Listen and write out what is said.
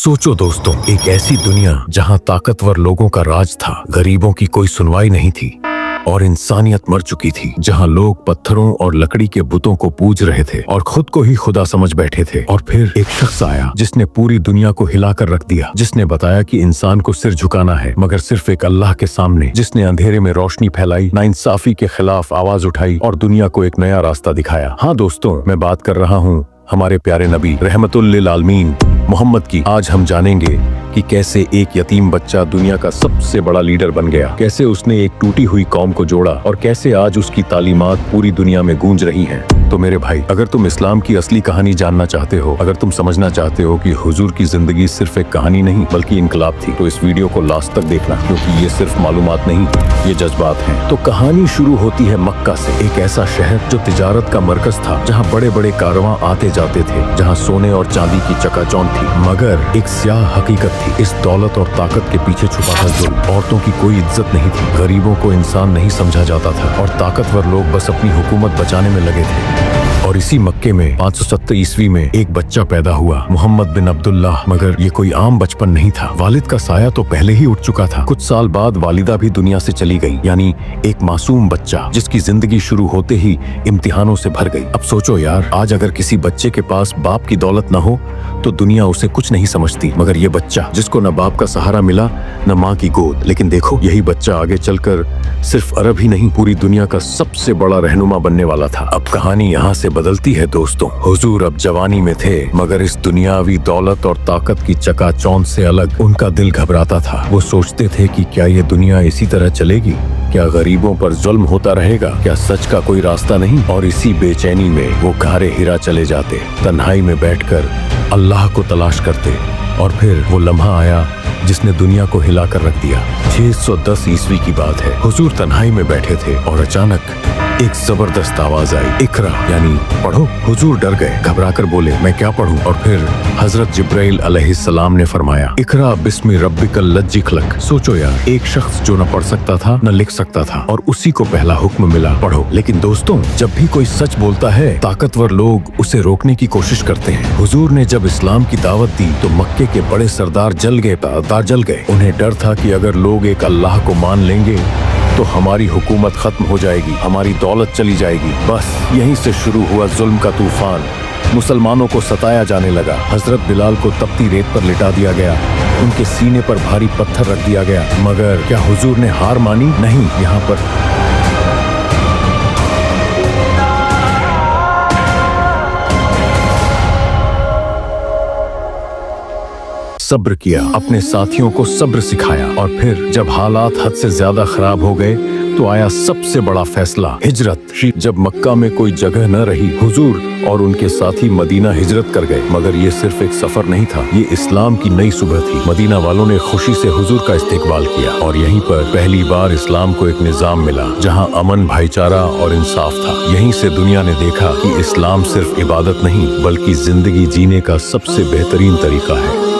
सोचो दोस्तों, एक ऐसी दुनिया जहां ताकतवर लोगों का राज था, गरीबों की कोई सुनवाई नहीं थी और इंसानियत मर चुकी थी। जहां लोग पत्थरों और लकड़ी के बुतों को पूज रहे थे और खुद को ही खुदा समझ बैठे थे। और फिर एक शख्स आया जिसने पूरी दुनिया को हिलाकर रख दिया, जिसने बताया कि इंसान को सिर झुकाना है मगर सिर्फ एक अल्लाह के सामने, जिसने अंधेरे में रोशनी फैलाई, नाइंसाफी के खिलाफ आवाज उठाई और दुनिया को एक नया रास्ता दिखाया। हाँ दोस्तों, मैं बात कर रहा हूँ हमारे प्यारे नबी रहमतुल लिल आलमीन मोहम्मद की। आज हम जानेंगे कि कैसे एक यतीम बच्चा दुनिया का सबसे बड़ा लीडर बन गया, कैसे उसने एक टूटी हुई कौम को जोड़ा और कैसे आज उसकी तालीमात पूरी दुनिया में गूंज रही हैं। तो मेरे भाई, अगर तुम इस्लाम की असली कहानी जानना चाहते हो, अगर तुम समझना चाहते हो कि हुजूर की जिंदगी सिर्फ एक कहानी नहीं बल्कि इनकलाब थी, तो इस वीडियो को लास्ट तक देखना, क्योंकि ये सिर्फ मालूमात नहीं, ये जज्बात हैं। तो कहानी शुरू होती है मक्का से, एक ऐसा शहर जो तिजारत का मरकज था, जहाँ बड़े बड़े कारवां आते जाते थे, जहाँ सोने और चांदी की चकाचौंध थी। मगर एक स्याह हकीकत थी, इस दौलत और ताकत के पीछे छुपा था जुल्म। औरतों की कोई इज्जत नहीं थी, गरीबों को इंसान नहीं समझा जाता था और ताकतवर लोग बस अपनी हुकूमत बचाने में लगे थे। और इसी मक्के में 570 ईस्वी में एक बच्चा पैदा हुआ, मोहम्मद बिन अब्दुल्लाह। मगर ये कोई आम बचपन नहीं था, वालिद का साया तो पहले ही उठ चुका था। कुछ साल बाद वालिदा भी दुनिया से चली गई, यानी एक मासूम बच्चा जिसकी जिंदगी शुरू होते ही इम्तिहानों से भर गई। अब सोचो यार, आज अगर किसी बच्चे के पास बाप की दौलत न हो तो दुनिया उसे कुछ नहीं समझती, मगर ये बच्चा जिसको न बाप का सहारा मिला न माँ की गोद, लेकिन देखो यही बच्चा आगे चलकर सिर्फ अरब ही नहीं पूरी दुनिया का सबसे बड़ा रहनुमा बनने वाला था। अब कहानी यहाँ से बदलती है दोस्तों। हुजूर अब जवानी में थे, मगर इस दुनियावी दौलत और ताकत की चकाचौंध से अलग उनका दिल घबराता था। वो सोचते थे कि क्या ये दुनिया इसी तरह चलेगी, क्या गरीबों पर जुल्म होता रहेगा, क्या सच का कोई रास्ता नहीं। और इसी बेचैनी में वो गारे हिरा चले जाते, तन्हाई में बैठकर अल्लाह को तलाश करते। और फिर वो लम्हा आया जिसने दुनिया को हिला कर रख दिया। 610 ईस्वी की बात है, हुजूर तन्हाई में बैठे थे और अचानक एक जबरदस्त आवाज आई, इकरा, यानी पढ़ो। हुजूर डर गए, घबरा कर बोले, मैं क्या पढ़ूं? और फिर हजरत जिब्राइल अलैहिस्सलाम ने फरमाया, इकरा बिस्मि रब्बिकल लज्जी खलक। सोचो यार, एक शख्स जो न पढ़ सकता था न लिख सकता था और उसी को पहला हुक्म मिला, पढ़ो। लेकिन दोस्तों, जब भी कोई सच बोलता है, ताकतवर लोग उसे रोकने की कोशिश करते हैं। हुजूर ने जब इस्लाम की दावत दी तो मक्के के बड़े सरदार जल गए। उन्हें डर था कि अगर लोग एक अल्लाह को मान लेंगे तो हमारी हुकूमत खत्म हो जाएगी, हमारी दौलत चली जाएगी। बस यहीं से शुरू हुआ जुल्म का तूफान। मुसलमानों को सताया जाने लगा। हजरत बिलाल को तपती रेत पर लिटा दिया गया, उनके सीने पर भारी पत्थर रख दिया गया। मगर क्या हुजूर ने हार मानी? नहीं। यहाँ पर सब्र किया, अपने साथियों को सब्र सिखाया। और फिर जब हालात हद से ज्यादा खराब हो गए तो आया सबसे बड़ा फैसला, हिजरत। जब मक्का में कोई जगह न रही, हुजूर और उनके साथी मदीना हिजरत कर गए। मगर ये सिर्फ एक सफर नहीं था, ये इस्लाम की नई सुबह थी। मदीना वालों ने खुशी से हुजूर का इस्तेकबाल किया और यहीं पर पहली बार इस्लाम को एक निजाम मिला जहां अमन, भाईचारा और इंसाफ था। यहीं से दुनिया ने देखा कि इस्लाम सिर्फ इबादत नहीं बल्कि जिंदगी जीने का सबसे बेहतरीन तरीका है।